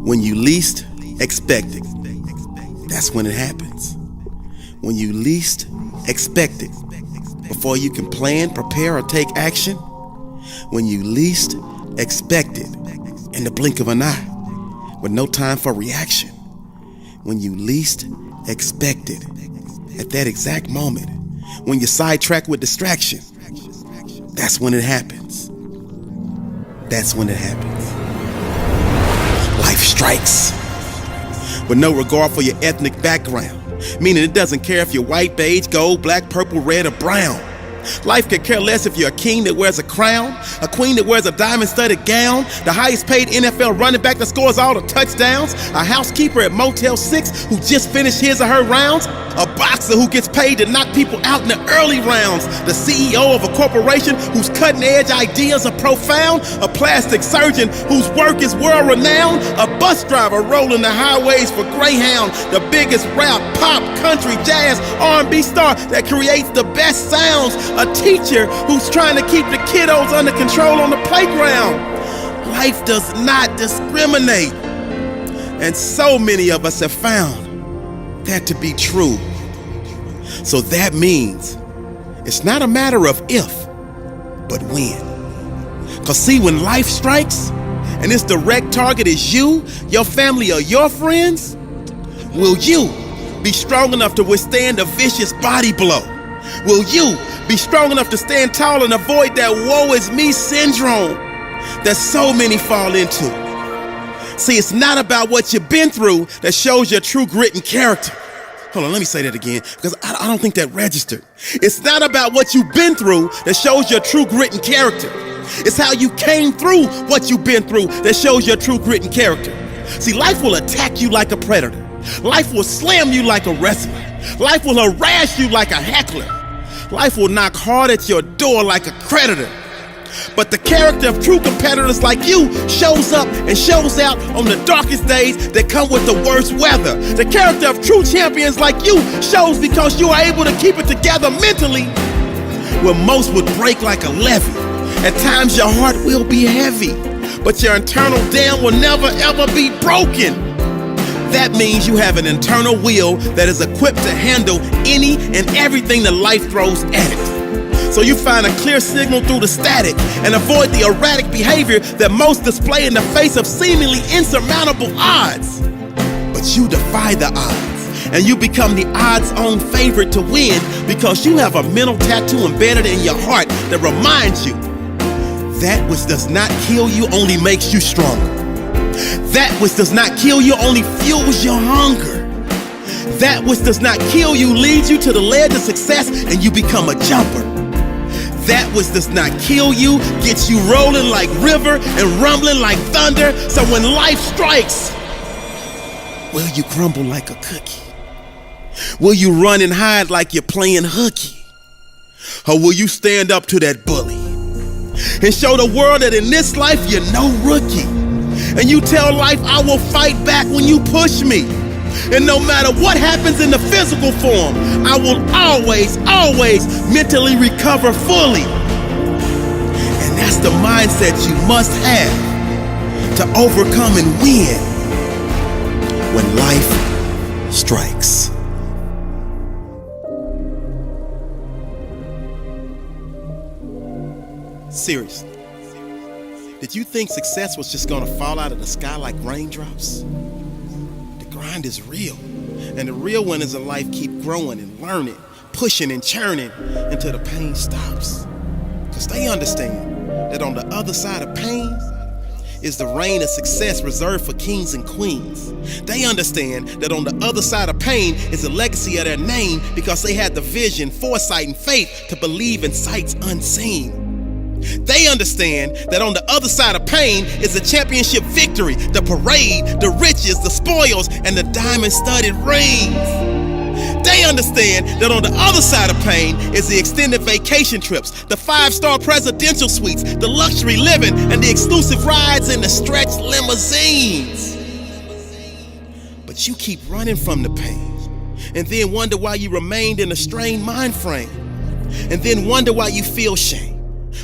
When you least expect it, that's when it happens. When you least expect it, before you can plan, prepare, or take action, when you least expect it, in the blink of an eye, with no time for reaction, when you least expect it, at that exact moment, when you're sidetracked with distraction, that's when it happens. That's when it happens. Life strikes with no regard for your ethnic background, meaning it doesn't care if you're white, beige, gold, black, purple, red, or brown. Life could care less if you're a king that wears a crown, a queen that wears a diamond-studded gown, the highest-paid NFL running back that scores all the touchdowns, a housekeeper at Motel 6 who just finished his or her rounds, a boxer who gets paid to knock people out in the early rounds, the CEO of a corporation whose cutting-edge ideas are profound, a plastic surgeon whose work is world-renowned, a bus driver rolling the highways for Greyhound, the biggest rap, pop, country, jazz, R&B star that creates the best sounds, a teacher who's trying to keep the kiddos under control on the playground. Life does not discriminate. And so many of us have found that to be true. So that means it's not a matter of if, but when. Because see, when life strikes and its direct target is you, your family, or your friends, will you be strong enough to withstand a vicious body blow? Will you be strong enough to stand tall and avoid that woe is me syndrome that so many fall into? See, it's not about what you've been through that shows your true grit and character. Hold on, let me say that again, because I don't think that registered. It's not about what you've been through that shows your true grit and character. It's how you came through what you've been through that shows your true grit and character. See, life will attack you like a predator. Life will slam you like a wrestler. Life will harass you like a heckler. Life will knock hard at your door like a creditor. But the character of true competitors like you shows up and shows out on the darkest days that come with the worst weather. The character of true champions like you shows because you are able to keep it together mentally, where most would break like a levee. At times your heart will be heavy, but your internal dam will never ever be broken. That means you have an internal will that is equipped to handle any and everything that life throws at it. So you find a clear signal through the static and avoid the erratic behavior that most display in the face of seemingly insurmountable odds. But you defy the odds, and you become the odds-on favorite to win because you have a mental tattoo embedded in your heart that reminds you that which does not kill you only makes you stronger. That which does not kill you only fuels your hunger. That which does not kill you leads you to the ledge of success and you become a jumper. That which does not kill you gets you rolling like river and rumbling like thunder. So when life strikes, will you crumble like a cookie? Will you run and hide like you're playing hooky? Or will you stand up to that bully and show the world that in this life you're no rookie? And you tell life, I will fight back when you push me. And no matter what happens in the physical form, I will always, always mentally recover fully. And that's the mindset you must have to overcome and win when life strikes. Seriously. Did you think success was just gonna fall out of the sky like raindrops? The grind is real, and the real winners in life keep growing and learning, pushing and churning until the pain stops. Because they understand that on the other side of pain is the reign of success reserved for kings and queens. They understand that on the other side of pain is the legacy of their name because they had the vision, foresight, and faith to believe in sights unseen. They understand that on the other side of pain is the championship victory, the parade, the riches, the spoils, and the diamond-studded rings. They understand that on the other side of pain is the extended vacation trips, the 5-star presidential suites, the luxury living, and the exclusive rides in the stretched limousines. But you keep running from the pain and then wonder why you remained in a strained mind frame. and then wonder why you feel shame.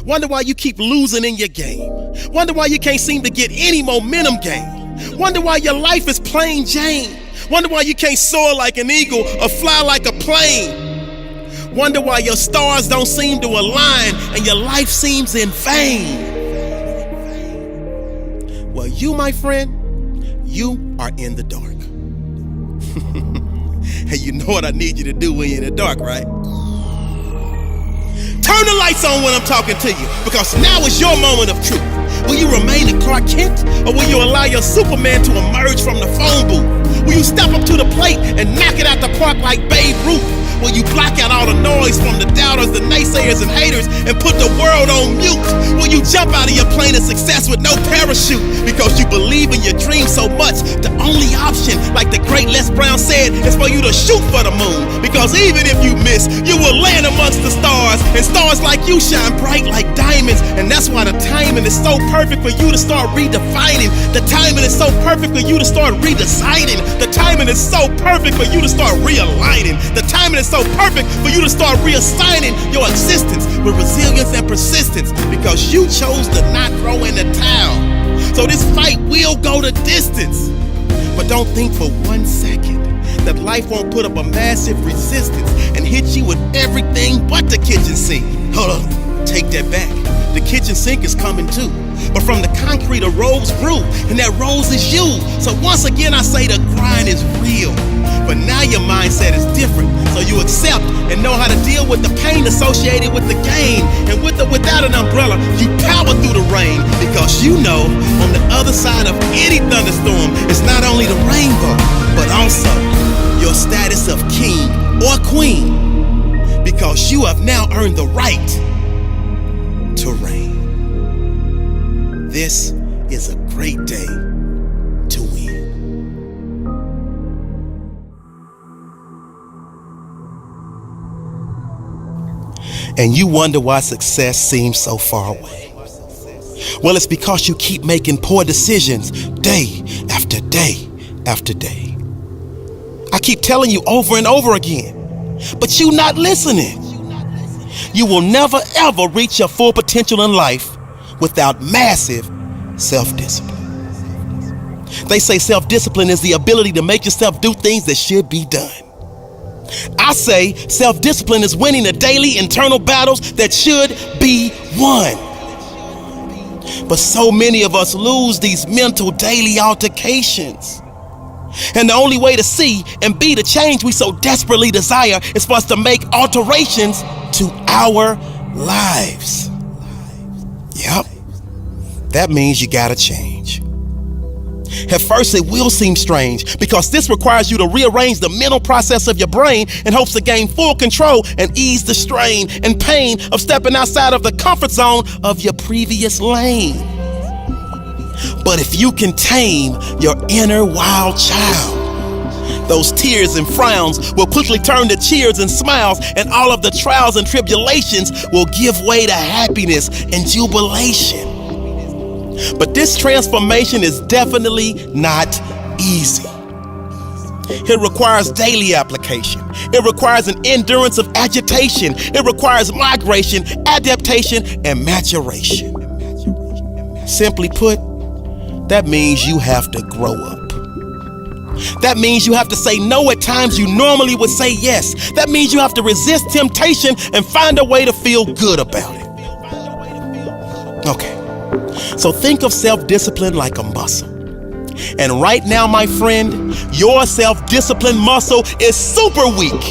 Wonder why you keep losing in your game. Wonder why you can't seem to get any momentum gain. Wonder why your life is plain Jane. Wonder why you can't soar like an eagle or fly like a plane. Wonder why your stars don't seem to align and your life seems in vain. Well, you, my friend, you are in the dark. And you know what I need you to do when you're in the dark, right? Turn the lights on when I'm talking to you, because now is your moment of truth. Will you remain a Clark Kent, or will you allow your Superman to emerge from the phone booth? Will you step up to the plate and knock it out the park like Babe Ruth? Will you block out all the noise from the doubters, the naysayers, and haters and put the world on mute? Will you jump out of your plane of success with no parachute because you believe in your dream so much? The only option, like the great Les Brown said, is for you to shoot for the moon. Because even if you miss, you will land amongst the stars, and stars like you shine bright like diamonds. And that's why the timing is so perfect for you to start redefining. The timing is so perfect for you to start redeciding. The timing is so perfect for you to start realigning. The timing is so perfect for you to start reassigning your existence with resilience and persistence, because you chose to not throw in the towel. So this fight will go the distance. But don't think for 1 second that life won't put up a massive resistance and hit you with everything but the kitchen sink. Hold on, take that back. The kitchen sink is coming too. But from the concrete a rose grew, and that rose is you. So once again I say the grind is real. But now your mindset is different. So you accept and know how to deal with the pain associated with the gain. And without an umbrella, you power through the rain. Because you know on the other side of any thunderstorm is not only the rainbow, but also your status of king or queen. Because you have now earned the right to reign. This is a great day to win. And you wonder why success seems so far away. Well, it's because you keep making poor decisions day after day after day. I keep telling you over and over again, but you not listening. You will never ever reach your full potential in life without massive self-discipline. They say self-discipline is the ability to make yourself do things that should be done. I say self-discipline is winning the daily internal battles that should be won. But so many of us lose these mental daily altercations. And the only way to see and be the change we so desperately desire is for us to make alterations to our lives. Yep, that means you gotta change. At first it will seem strange, because this requires you to rearrange the mental process of your brain in hopes to gain full control and ease the strain and pain of stepping outside of the comfort zone of your previous lane. But if you can tame your inner wild child, those tears and frowns will quickly turn to cheers and smiles, and all of the trials and tribulations will give way to happiness and jubilation. But this transformation is definitely not easy. It requires daily application. It requires an endurance of agitation. It requires migration, adaptation, and maturation. Simply put, that means you have to grow up. That means you have to say no at times you normally would say yes. That means you have to resist temptation and find a way to feel good about it. Okay, so think of self-discipline like a muscle. And right now, my friend, your self-discipline muscle is super weak.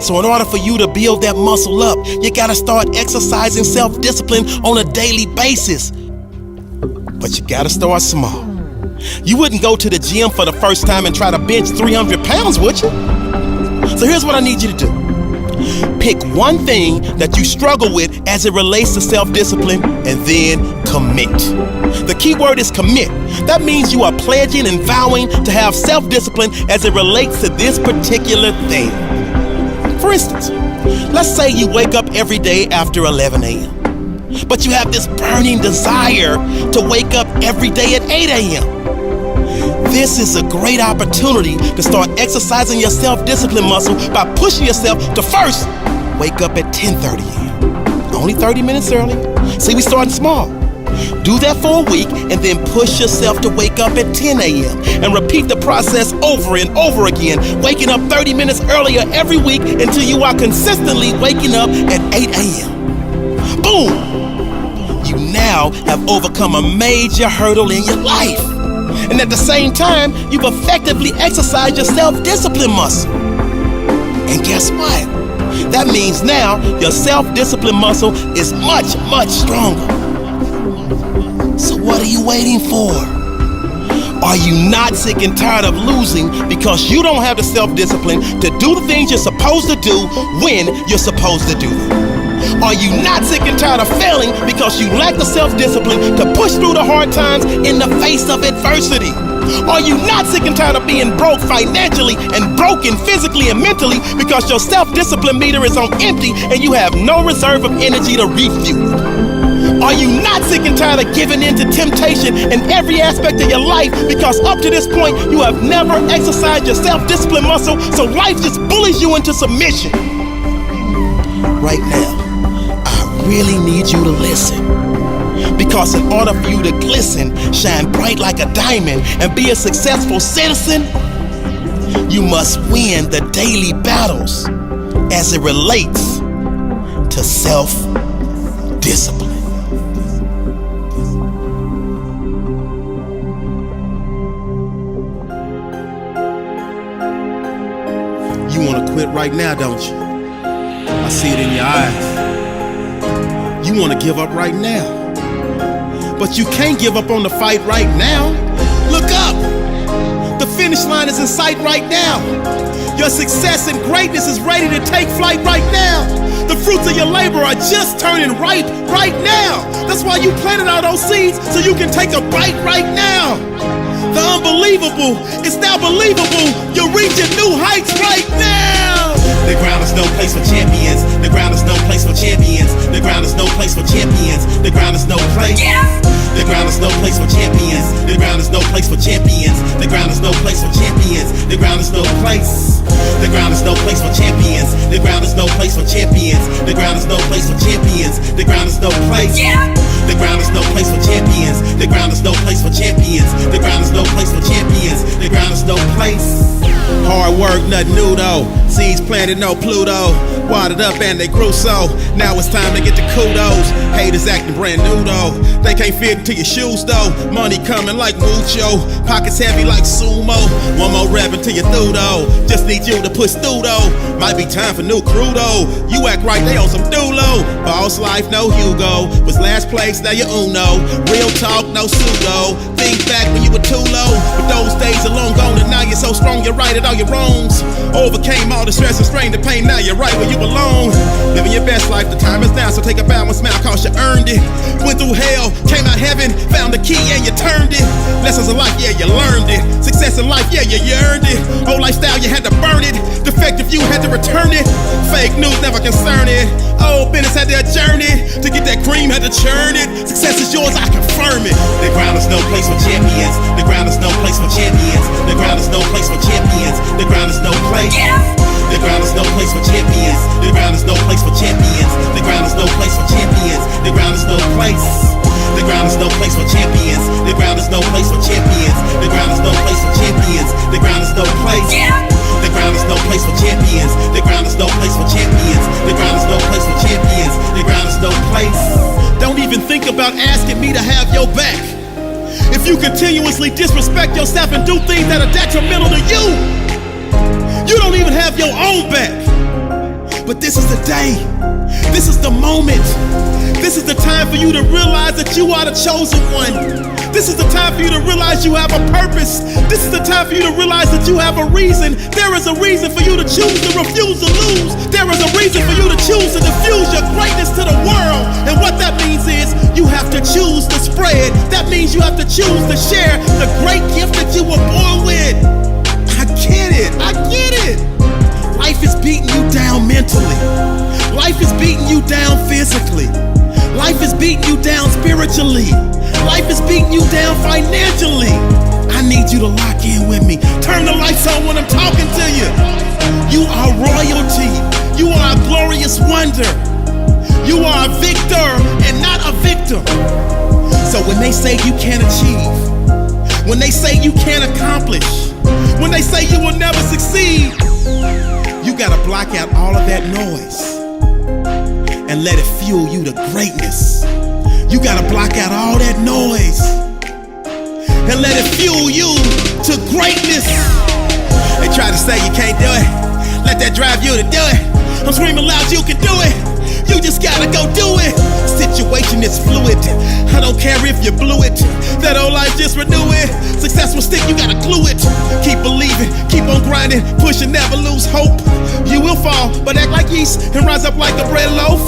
So in order for you to build that muscle up, you gotta start exercising self-discipline on a daily basis. But you gotta start small. You wouldn't go to the gym for the first time and try to bench 300 pounds, would you? So here's what I need you to do. Pick one thing that you struggle with as it relates to self-discipline, and then commit. The key word is commit. That means you are pledging and vowing to have self-discipline as it relates to this particular thing. For instance, let's say you wake up every day after 11 a.m. But you have this burning desire to wake up every day at 8 a.m. This is a great opportunity to start exercising your self-discipline muscle by pushing yourself to first wake up at 10:30 a.m. Only 30 minutes early. See, we starting small. Do that for a week and then push yourself to wake up at 10 a.m. and repeat the process over and over again, waking up 30 minutes earlier every week until you are consistently waking up at 8 a.m. Boom! You now have overcome a major hurdle in your life. And at the same time, you've effectively exercised your self-discipline muscle. And guess what? That means now your self-discipline muscle is much, much stronger. So what are you waiting for? Are you not sick and tired of losing because you don't have the self-discipline to do the things you're supposed to do when you're supposed to do them? Are you not sick and tired of failing because you lack the self-discipline to push through the hard times in the face of adversity? Are you not sick and tired of being broke financially and broken physically and mentally because your self-discipline meter is on empty and you have no reserve of energy to refuel it? Are you not sick and tired of giving in to temptation in every aspect of your life because up to this point you have never exercised your self-discipline muscle, so life just bullies you into submission? Right now, I really need you to listen. Because in order for you to glisten, shine bright like a diamond, and be a successful citizen, you must win the daily battles as it relates to self-discipline. You want to quit right now, don't you? I see it in your eyes. You want to give up right now. But you can't give up on the fight right now. Look up. The finish line is in sight right now. Your success and greatness is ready to take flight right now. The fruits of your labor are just turning ripe right now. That's why you planted all those seeds, so you can take a bite right now. The unbelievable is now believable. You're reaching new heights right now. The ground is no place for champions. The ground is no place for champions. The ground is no place for champions. The ground is no place. The ground is no place for champions. The ground is no place for champions. The ground is no place for champions. The ground is no place. The ground is no place for champions. The ground is no place for champions. The ground is no place for champions. The ground is no place. The ground is no place for champions. The ground is no place for champions. The ground is no place for champions. The ground is no place. Hard work, nothing new though. Seeds planted, no Pluto. Watered up and they grew so. Now it's time to get the kudos. Haters acting brand new though. They can't fit into your shoes though. Money coming like mucho. Pockets heavy like sumo. One more rap until you through though. Just need you to push through though. Might be time for new crew though. You act right, they on some dulo. Boss life, no Hugo. Was last place, now you're Uno. Real talk, no pseudo. Think back when you were too low. But those days are long gone and now you're so strong you're right at all your wrongs. Overcame all the stress and strain, the pain, now you're right where you belong. Living your best life, the time is now, so take a bow and smile cause you earned it. Went through hell, came out heaven, found the key and you turned it. Lessons of life, yeah, you learned it. Success in life, yeah, you earned it. Old lifestyle, you had to burn it. Defective, you had to return it. Fake news, never concern it. Old business had to adjourn it. To get that cream, had to churn it. Success is yours, I confirm it. The ground is no place for champions. The ground is no place for champions. The ground is no place for champions. The ground is no place. The ground is no place for champions. The ground is no place for champions. The ground is no place for champions. The ground is no place. The ground is no place for champions. The ground is no place for champions. The ground is no place for champions. The ground is no place. The ground is no place for champions. The ground is no place for champions. The ground is no place for champions. The ground is no place. Don't even think about asking me to have your back. If you continuously disrespect yourself and do things that are detrimental to you, you don't even have your own back. But this is the day. This is the moment. This is the time for you to realize that you are the chosen one. This is the time for you to realize you have a purpose. This is the time for you to realize that you have a reason. There is a reason for you to choose to refuse to lose. There is a reason for you to choose to diffuse your greatness to the world. And what that means is you have to choose to spread. That means you have to choose to share the great gift that you were born with. I get it. I get it. Life is beating you down mentally. Life is beating you down physically. Life is beating you down spiritually. Life is beating you down financially. I need you to lock in with me. Turn the lights on when I'm talking to you. You are royalty. You are a glorious glorious wonder. You are a victor and not a victim. So when they say you can't achieve, when they say you can't accomplish, when they say you will never succeed, you gotta block out all of that noise and let it fuel you to greatness. You gotta block out all that noise and let it fuel you to greatness. They try to say you can't do it, let that drive you to do it. I'm screaming loud, you can do it. You just gotta go do it. Situation is fluid, I don't care if you blew it. That old life, just renew it. Success will stick, you gotta glue it. Keep believing, keep on grinding, pushing, never lose hope. You will fall, but act like yeast and rise up like a bread loaf.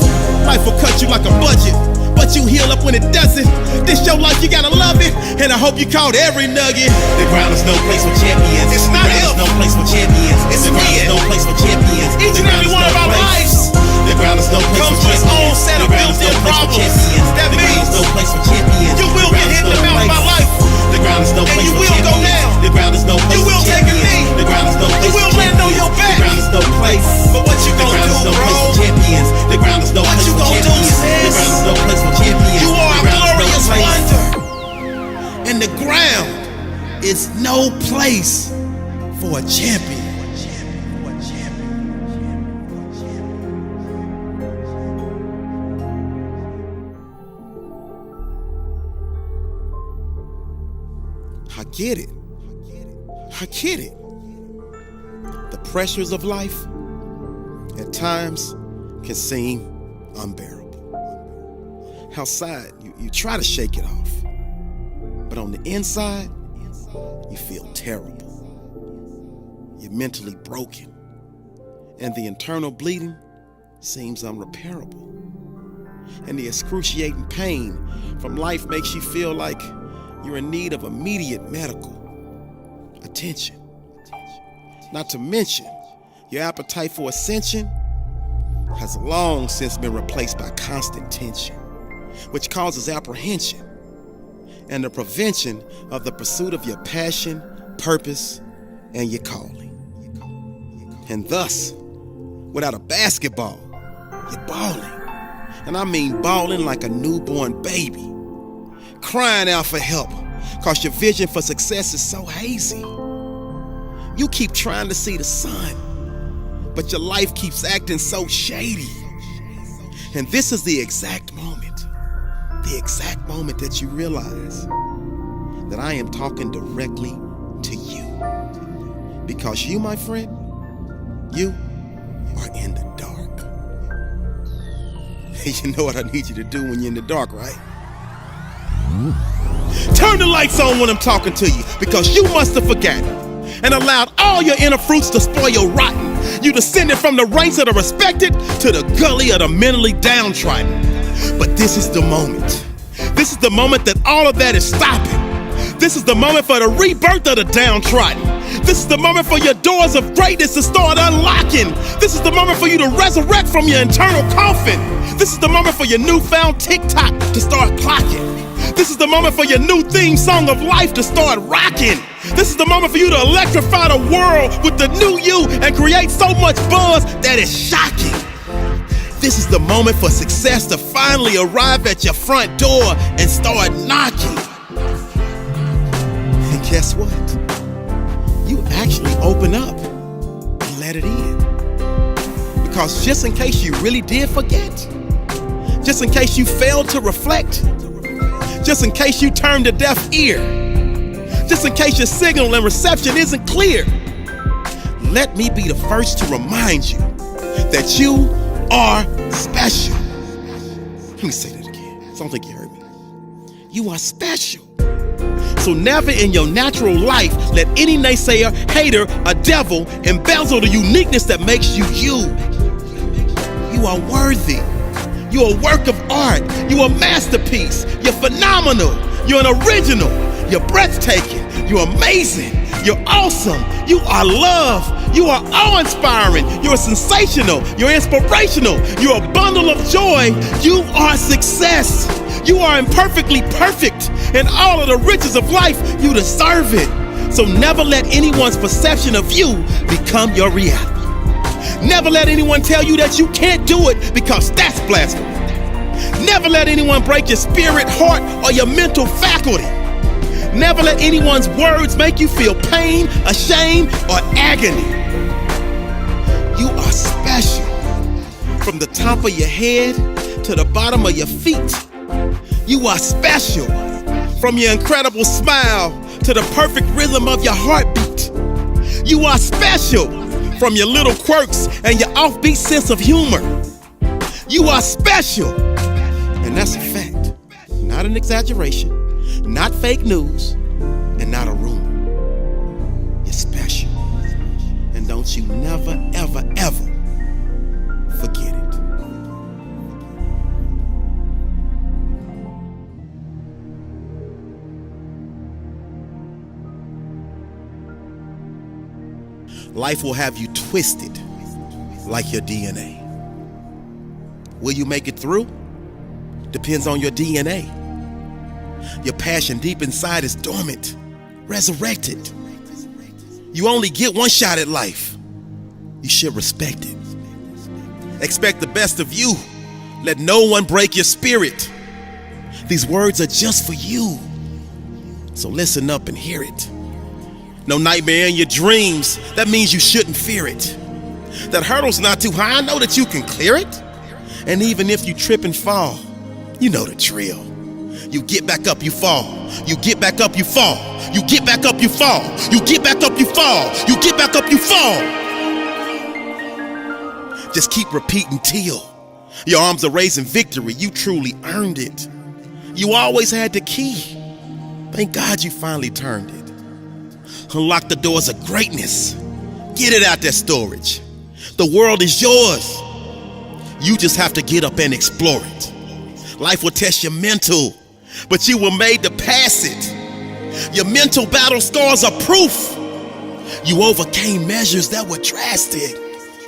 Life will cut you like a budget, but you heal up when it doesn't. This your life, you gotta love it, and I hope you caught every nugget. The ground is no place for champions. It's not the ground is no place for champions. It's the ground is no place for champions. Each the and every one of our lives The ground is no place comes for with its own champions. set of The ground is no built-in place for problems. champions. That The ground means is no place for champions. you will get hit in the mouth by life. The ground is no And place you for will go champions. down. The ground is no place You will for take a champions. knee. The ground is no place You will for land on champions. your back. The ground is no place. But what you The gonna ground do, is no place bro? for champions. The ground is no What place you for gonna do, champions. The sis? ground is no place for champions. You are The a ground is no glorious place. wonder, and the ground is no place for a champion. I get it. I get it. The pressures of life at times can seem unbearable. Outside, you try to shake it off, but on the inside, you feel terrible. You're mentally broken, and the internal bleeding seems unrepairable. And the excruciating pain from life makes you feel like you're in need of immediate medical attention. Not to mention, your appetite for ascension has long since been replaced by constant tension, which causes apprehension and the prevention of the pursuit of your passion, purpose, and your calling. And thus, without a basketball, you're balling. And I mean balling like a newborn baby, crying out for help because your vision for success is so hazy. You keep trying to see the sun, but your life keeps acting so shady. And this is the exact moment that you realize that I am talking directly to you. Because you, my friend, you are in the dark. You know what I need you to do when you're in the dark, right? Turn the lights on when I'm talking to you, because you must have forgotten and allowed all your inner fruits to spoil your rotten. You descended from the ranks of the respected to the gully of the mentally downtrodden. But this is the moment. This is the moment that all of that is stopping. This is the moment for the rebirth of the downtrodden. This is the moment for your doors of greatness to start unlocking. This is the moment for you to resurrect from your internal coffin. This is the moment for your newfound TikTok to start clocking. This is the moment for your new theme song of life to start rocking. This is the moment for you to electrify the world with the new you and create so much buzz that is shocking. This is the moment for success to finally arrive at your front door and start knocking. And guess what? You actually open up and let it in. Because just in case you really did forget, just in case you failed to reflect, just in case you turned a deaf ear, just in case your signal and reception isn't clear, let me be the first to remind you that you are special. Let me say that again. I don't think you heard me. You are special. So never in your natural life let any naysayer, hater, or devil embezzle the uniqueness that makes you you. You are worthy. You're a work of art. You're a masterpiece. You're phenomenal. You're an original. You're breathtaking. You're amazing. You're awesome. You are love. You are awe-inspiring. You're sensational. You're inspirational. You're a bundle of joy. You are success. You are imperfectly perfect. And all of the riches of life, you deserve it. So never let anyone's perception of you become your reality. Never let anyone tell you that you can't do it, because that's blasphemy. Never let anyone break your spirit, heart, or your mental faculty. Never let anyone's words make you feel pain, ashamed, or agony. You are special. From the top of your head to the bottom of your feet, you are special. From your incredible smile to the perfect rhythm of your heartbeat, you are special. From your little quirks and your offbeat sense of humor, you are special. And that's a fact, not an exaggeration, not fake news, and not a rumor. You're special. And don't you never, ever, ever forget it. Life will have you twisted like your DNA. Will you make it through? Depends on your DNA. Your passion deep inside is dormant, resurrected. You only get one shot at life. You should respect it. Expect the best of you. Let no one break your spirit. These words are just for you. So listen up and hear it. No nightmare in your dreams. That means you shouldn't fear it. That hurdle's not too high. I know that you can clear it. And even if you trip and fall, you know the drill. You get back up, you fall. You get back up, you fall. You get back up, you fall. You get back up, you fall. You get back up, you fall. Just keep repeating till your arms are raising victory. You truly earned it. You always had the key. Thank God you finally turned it. Unlock the doors of greatness. Get it out that storage. The world is yours. You just have to get up and explore it. Life will test your mental, but you were made to pass it. Your mental battle scars are proof. You overcame measures that were drastic.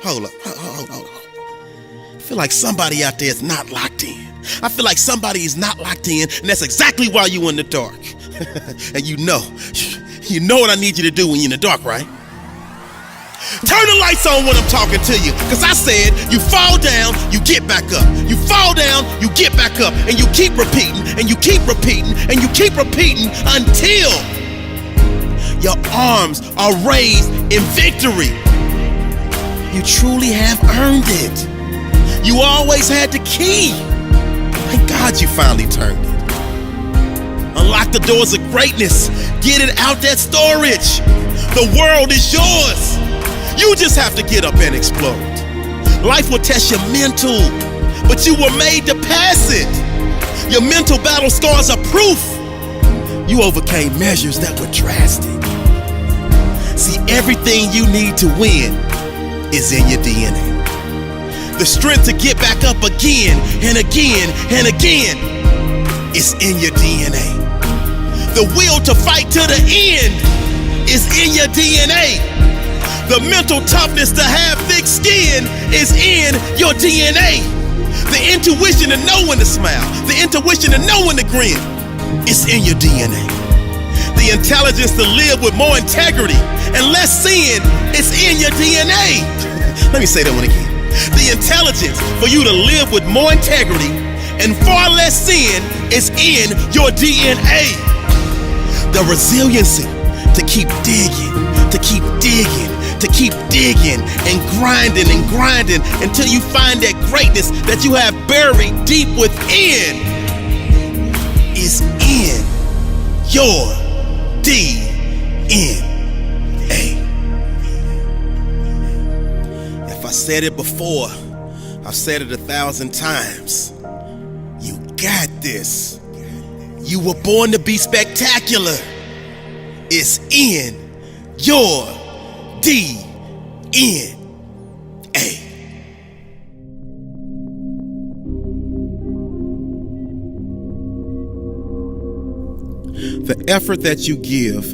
Hold up. I feel like somebody out there is not locked in. I feel like somebody is not locked in, and that's exactly why you're in the dark. And you know what I need you to do when you're in the dark, right? Turn the lights on when I'm talking to you, because I said you fall down, you get back up. You fall down, you get back up, and you keep repeating, and you keep repeating, and you keep repeating until your arms are raised in victory. You truly have earned it. You always had the key. Thank God you finally turned it. Unlock the doors of greatness. Get it out that storage. The world is yours. You just have to get up and explore it. Life will test your mental, but you were made to pass it. Your mental battle scars are proof. You overcame measures that were drastic. See, everything you need to win is in your DNA. The strength to get back up again and again and again is in your DNA. The will to fight to the end is in your DNA. The mental toughness to have thick skin is in your DNA. The intuition to know when to smile, the intuition to know when to grin, is in your DNA. The intelligence to live with more integrity and less sin is in your DNA. Let me say that one again. The intelligence for you to live with more integrity and far less sin is in your DNA. The resiliency to keep digging, to keep digging, to keep digging and grinding until you find that greatness that you have buried deep within is in your DNA. If I said it before, I've said it 1,000 times. You got this. You were born to be spectacular. It's in your DNA. The effort that you give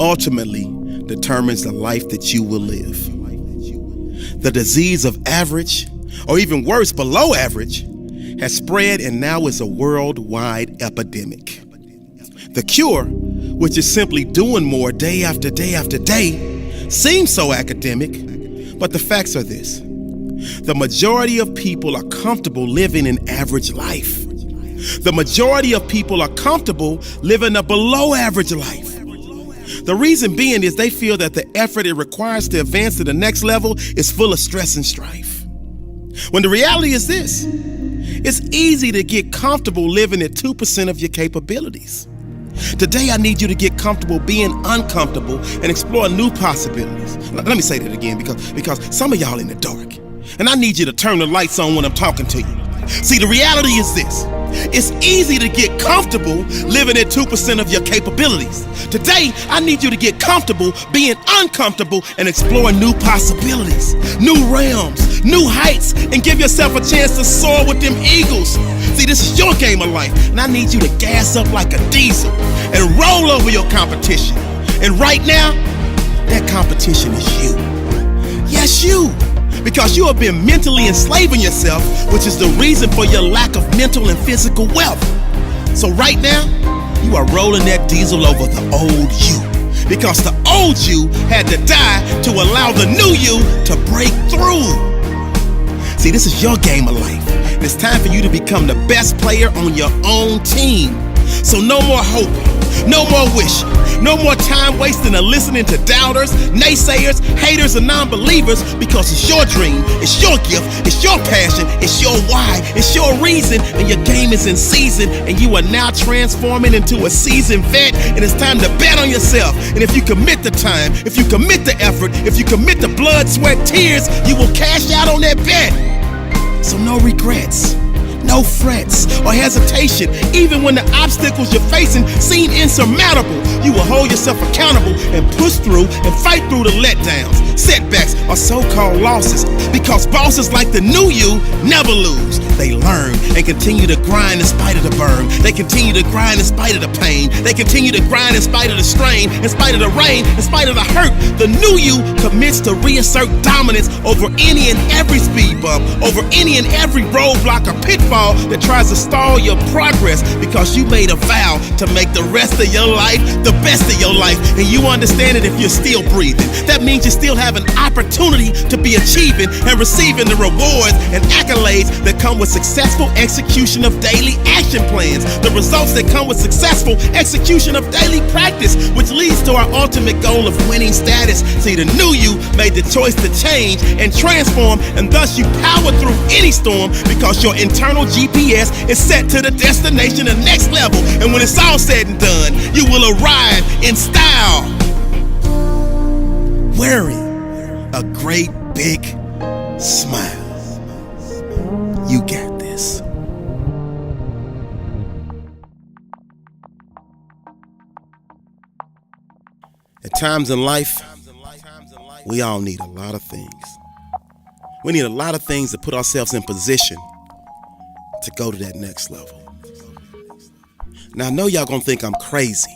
ultimately determines the life that you will live. The disease of average, or even worse, below average, has spread and now is a worldwide epidemic. The cure, which is simply doing more day after day after day, seems so academic, But the facts are this. The majority of people are comfortable living an average life. The majority of people are comfortable living a below average life. The reason being is they feel that the effort it requires to advance to the next level is full of stress and strife. When the reality is this, it's easy to get comfortable living at 2% of your capabilities. Today, I need you to get comfortable being uncomfortable and explore new possibilities. Let me say that again because some of y'all in the dark, and I need you to turn the lights on when I'm talking to you. See, the reality is this. It's easy to get comfortable living at 2% of your capabilities. Today, I need you to get comfortable being uncomfortable and explore new possibilities, new realms, new heights, and give yourself a chance to soar with them eagles. See, this is your game of life, and I need you to gas up like a diesel and roll over your competition. And right now, that competition is you. Yes, you. Because you have been mentally enslaving yourself, which is the reason for your lack of mental and physical wealth. So right now, you are rolling that diesel over the old you. Because the old you had to die to allow the new you to break through. See, this is your game of life. And it's time for you to become the best player on your own team. So no more hoping, no more wishing, no more time wasting and listening to doubters, naysayers, haters, and non-believers, because it's your dream, it's your gift, it's your passion, it's your why, it's your reason, and your game is in season, and you are now transforming into a seasoned vet, and it's time to bet on yourself. And if you commit the time, if you commit the effort, if you commit the blood, sweat, tears, you will cash out on that bet. So no regrets. No frets or hesitation. Even when the obstacles you're facing seem insurmountable, you will hold yourself accountable and push through and fight through the letdowns, setbacks, or so-called losses. Because bosses like the new you never lose. They learn and continue to grind in spite of the burn. They continue to grind in spite of the pain. They continue to grind in spite of the strain, in spite of the rain, in spite of the hurt. The new you commits to reassert dominance over any and every speed bump, over any and every roadblock or pitfall that tries to stall your progress, because you made a vow to make the rest of your life the best of your life. And you understand that if you're still breathing, that means you still have an opportunity to be achieving and receiving the rewards and accolades that come with successful execution of daily action plans, the results that come with successful execution of daily practice, which leads to our ultimate goal of winning status. See, the new you made the choice to change and transform, and thus you power through any storm, because your internal GPS is set to the destination, the next level. And when it's all said and done, you will arrive in style, wearing a great big smile. You got this. At times in life, we all need a lot of things. We need a lot of things to put ourselves in position to go to that next level. Now, I know y'all gonna think I'm crazy,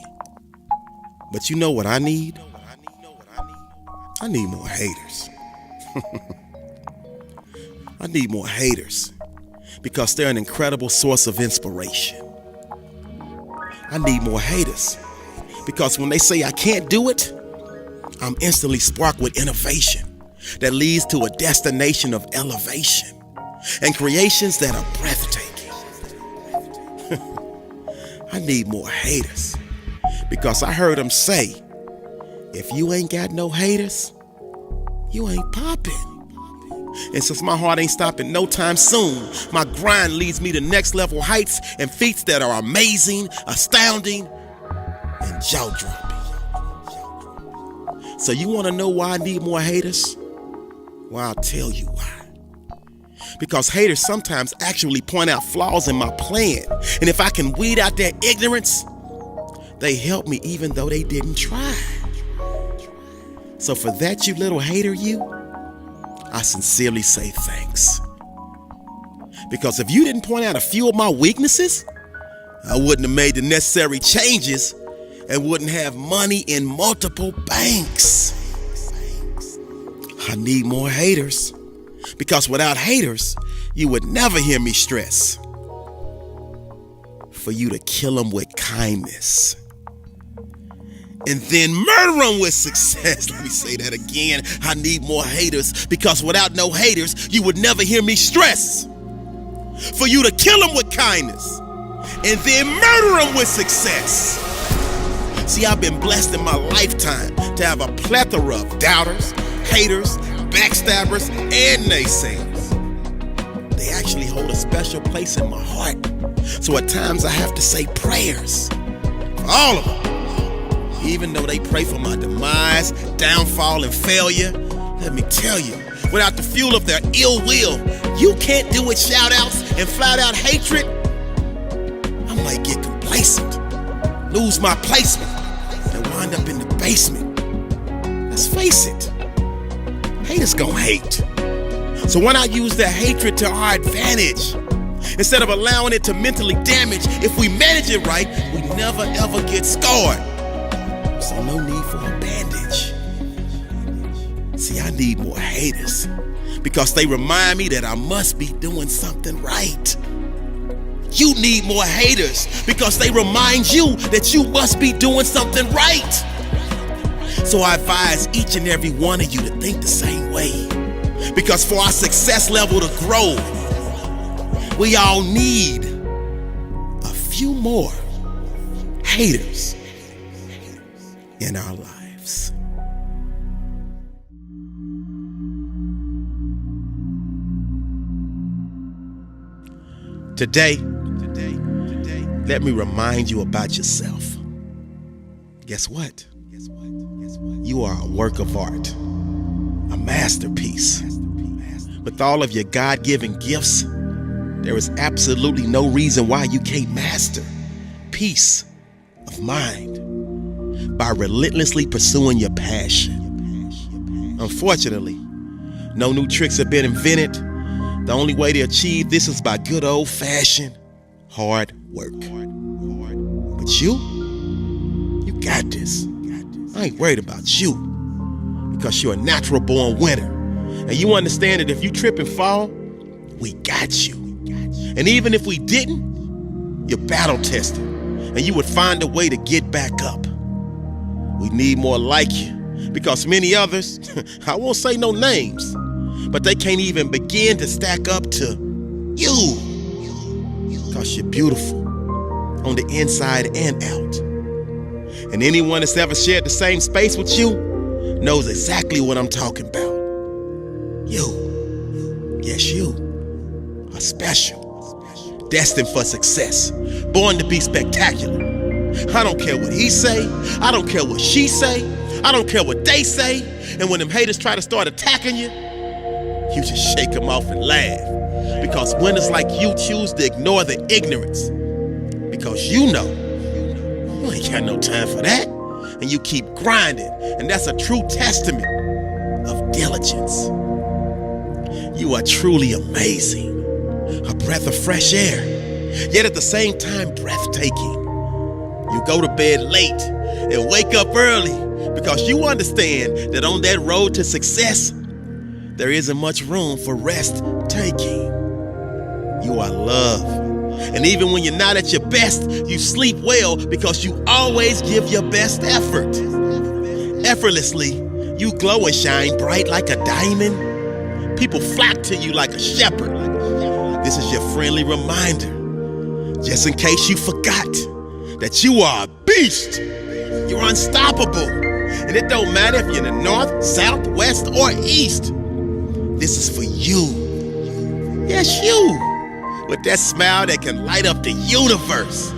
but you know what I need? I need more haters. I need more haters, because they're an incredible source of inspiration. I need more haters, because when they say I can't do it, I'm instantly sparked with innovation that leads to a destination of elevation and creations that are breathtaking. I need more haters, because I heard them say, if you ain't got no haters, you ain't popping. And since my heart ain't stopping no time soon, my grind leads me to next level heights and feats that are amazing, astounding, and jaw-dropping. So you want to know why I need more haters? Well, I'll tell you why. Because haters sometimes actually point out flaws in my plan. And if I can weed out their ignorance, they help me even though they didn't try. So for that, you little hater you, I sincerely say thanks. Because if you didn't point out a few of my weaknesses, I wouldn't have made the necessary changes and wouldn't have money in multiple banks. I need more haters, because without haters, you would never hear me stress for you to kill them with kindness and then murder them with success. Let me say that again. I need more haters, because without no haters, you would never hear me stress. For you to kill them with kindness and then murder them with success. See, I've been blessed in my lifetime to have a plethora of doubters, haters, backstabbers, and naysayers. They actually hold a special place in my heart. So at times I have to say prayers for all of them. Even though they pray for my demise, downfall, and failure, let me tell you, without the fuel of their ill will, you can't do with shout-outs and flat-out hatred. I might get complacent, lose my placement, and wind up in the basement. Let's face it, haters gon' hate. So why not use that hatred to our advantage? Instead of allowing it to mentally damage, if we manage it right, we never ever get scarred. So no need for a bandage. See, I need more haters because they remind me that I must be doing something right. You need more haters because they remind you that you must be doing something right. So I advise each and every one of you to think the same way. Because for our success level to grow, we all need a few more haters in our lives. Today, let me remind you about yourself. Guess what? You are a work of art, a masterpiece. With all of your God-given gifts, there is absolutely no reason why you can't master peace of mind by relentlessly pursuing your passion. Unfortunately, no new tricks have been invented. The only way to achieve this is by good old-fashioned hard work. But you got this. I ain't worried about you because you're a natural-born winner. And you understand that if you trip and fall, we got you. And even if we didn't, you're battle-tested, and you would find a way to get back up. We need more like you, because many others, I won't say no names, but they can't even begin to stack up to you, because you're beautiful on the inside and out. And anyone that's ever shared the same space with you knows exactly what I'm talking about. You, yes, you are special, destined for success, born to be spectacular. I don't care what he say, I don't care what she say, I don't care what they say. And when them haters try to start attacking you, you just shake them off and laugh. Because winners like you choose to ignore the ignorance. Because you know, you ain't got no time for that. And you keep grinding. And that's a true testament of diligence. You are truly amazing. A breath of fresh air, yet at the same time breathtaking. You go to bed late and wake up early because you understand that on that road to success, there isn't much room for rest taking. You are loved. And even when you're not at your best, you sleep well because you always give your best effort. Effortlessly, you glow and shine bright like a diamond. People flock to you like a shepherd. This is your friendly reminder, just in case you forgot, that you are a beast. You're unstoppable. And it don't matter if you're in the north, south, west, or east. This is for you. Yes, you. With that smile that can light up the universe.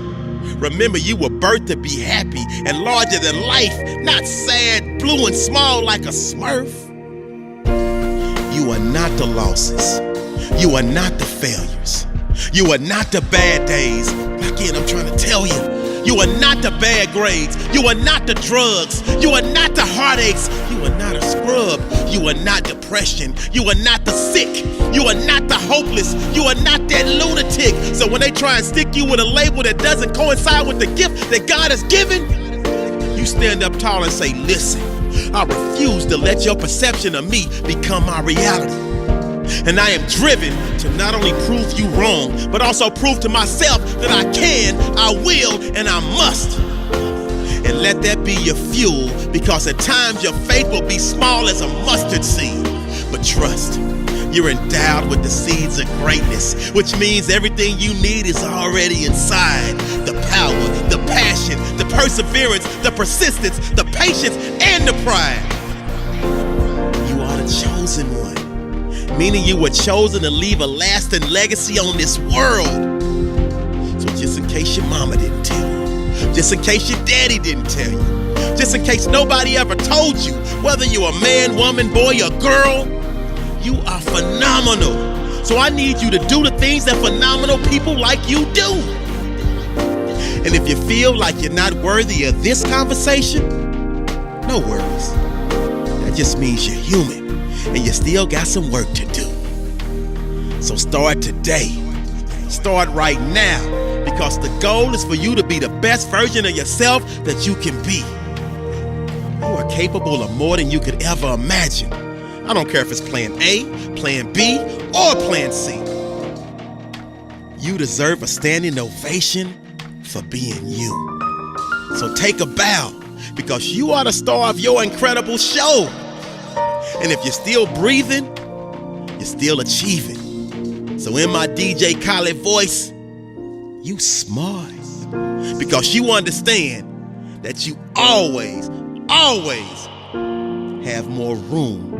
Remember, you were birthed to be happy and larger than life, not sad, blue, and small like a smurf. You are not the losses. You are not the failures. You are not the bad days. Again, I'm trying to tell you. You are not the bad grades. You are not the drugs. You are not the heartaches. You are not a scrub. You are not depression. You are not the sick. You are not the hopeless. You are not that lunatic. So when they try and stick you with a label that doesn't coincide with the gift that God has given, you stand up tall and say, listen, I refuse to let your perception of me become my reality. And I am driven to not only prove you wrong, but also prove to myself that I can, I will, and I must. and let that be your fuel, because at times your faith will be small as a mustard seed. But trust, you're endowed with the seeds of greatness, which means everything you need is already inside. The power, the passion, the perseverance, the persistence, the patience, and the pride. You are the chosen one, meaning you were chosen to leave a lasting legacy on this world. So just in case your mama didn't tell you, just in case your daddy didn't tell you, just in case nobody ever told you, whether you're a man, woman, boy, or girl, you are phenomenal. So I need you to do the things that phenomenal people like you do. And if you feel like you're not worthy of this conversation, no worries. That just means you're human and you still got some work to do. So start today. Start right now, because the goal is for you to be the best version of yourself that you can be. You are capable of more than you could ever imagine. I don't care if it's plan A, plan B, or plan C. You deserve a standing ovation for being you. So take a bow, because you are the star of your incredible show. And if you're still breathing, you're still achieving. So in my DJ Khaled voice, you smart, because you understand that you always have more room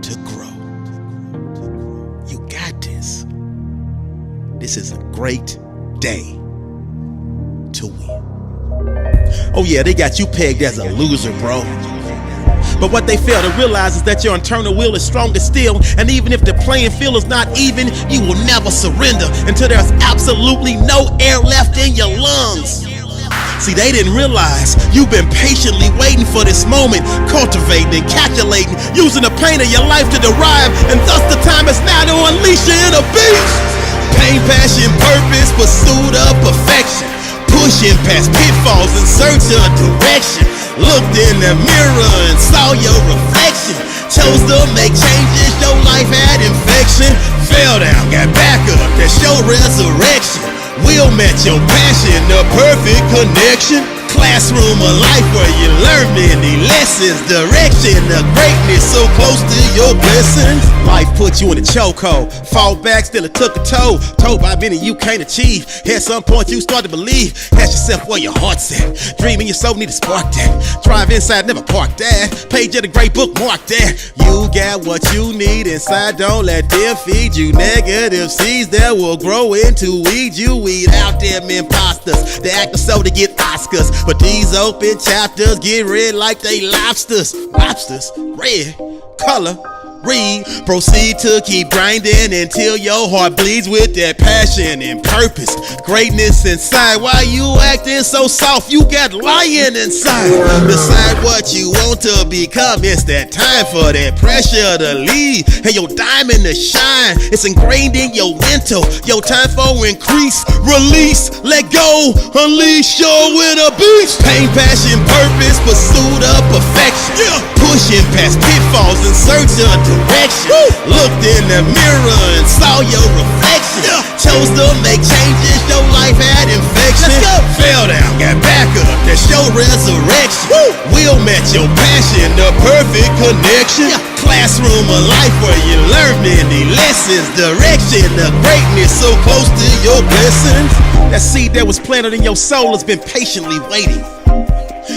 to grow. You got this. This is a great day to win. Oh yeah, they got you pegged as a loser, bro. But what they fail to realize is that your internal will is stronger still, and even if the playing field is not even, you will never surrender until there's absolutely no air left in your lungs. See, they didn't realize you've been patiently waiting for this moment, cultivating and calculating, using the pain of your life to derive, and thus the time is now to unleash your inner beast. Pain, passion, purpose, pursuit of perfection, pushing past pitfalls in search of direction. Looked in the mirror and saw your reflection, chose to make changes, your life had infection. Fell down, got back up, that's your resurrection. Will met your passion, the perfect connection. Classroom of life where you learn many lessons. Direction of greatness so close to your blessings. Life put you in a chokehold, fall back, still it took a toll. Told by many you can't achieve. At some point you start to believe. Ask yourself where your heart's at. Dream in your soul, need to spark that. Drive inside, never park that. Page of the great book, mark that. You got what you need inside, don't let them feed you negative seeds that will grow into weeds. You weed out them imposters, they act so to get Oscars. But these open chapters get red like they lobsters. Lobsters, red, color, read. Proceed to keep grinding until your heart bleeds with that passion and purpose. Greatness inside. Why you acting so soft? You got lion inside. Decide what you want to become. It's that time for that pressure to leave and your diamond to shine. It's ingrained in your mental. Your time for increase, release, let go, unleash your inner beast. Pain, passion, purpose, pursuit of perfection. Pushing past pitfalls in search of direction. Looked in the mirror and saw your reflection. Chose to make changes, your life had infection. Fell down, got back up, that's your resurrection. Will met your passion, the perfect connection. Classroom of life where you learn many lessons. Direction of greatness so close to your blessings. That seed that was planted in your soul has been patiently waiting.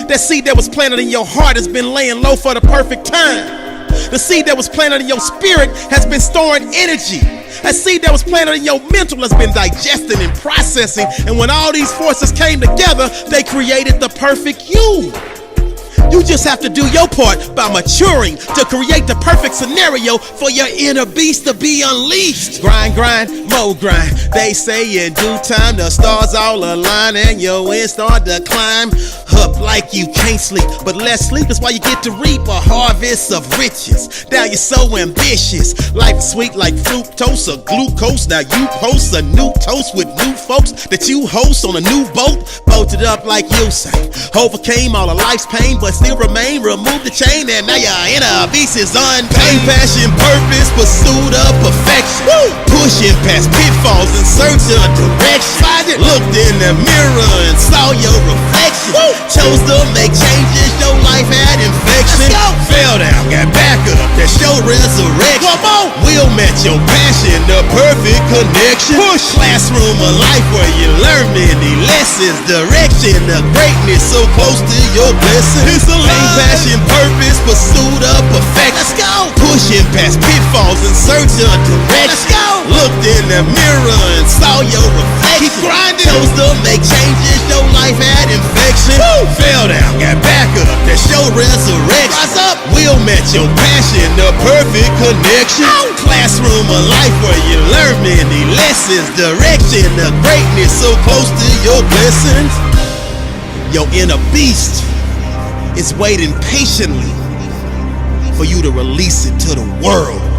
That seed that was planted in your heart has been laying low for the perfect time. The seed that was planted in your spirit has been storing energy. That seed that was planted in your mental has been digesting and processing. And when all these forces came together, they created the perfect you. You just have to do your part by maturing to create the perfect scenario for your inner beast to be unleashed. Grind, grind, more grind. They say in due time the stars all align and your wind start to climb up like you can't sleep. But less sleep is why you get to reap a harvest of riches. Now you're so ambitious. Life is sweet like fructose or glucose. Now you post a new toast with new folks that you host on a new boat. Boated up like you say. Overcame all of life's pain but still remain. Remove the chain and now your inner beast is untamed. Passion, purpose, pursuit of perfection. Pushing past pitfalls in search of direction. Looked in the mirror and saw your reflection. chose to make changes, your life had infection. Fell down, got back up, that's your resurrection. Come on. Will match your passion, the perfect connection. Push. Classroom of life where you learn many lessons. Direction of greatness so close to your blessing. It's a pain, passion, purpose, pursuit of perfection. Let's go. Pushing past pitfalls in search of direction. Let's go. Looked in the mirror and saw your reflection. Keep grinding. Chose to make changes, your life had infection. Woo. Fell down, got back up, that's your resurrection. Rise up. Will match your passion, the perfect connection. Classroom of life where you learn many lessons. Direction of greatness so close to your blessings. Your inner beast is waiting patiently for you to release it to the world.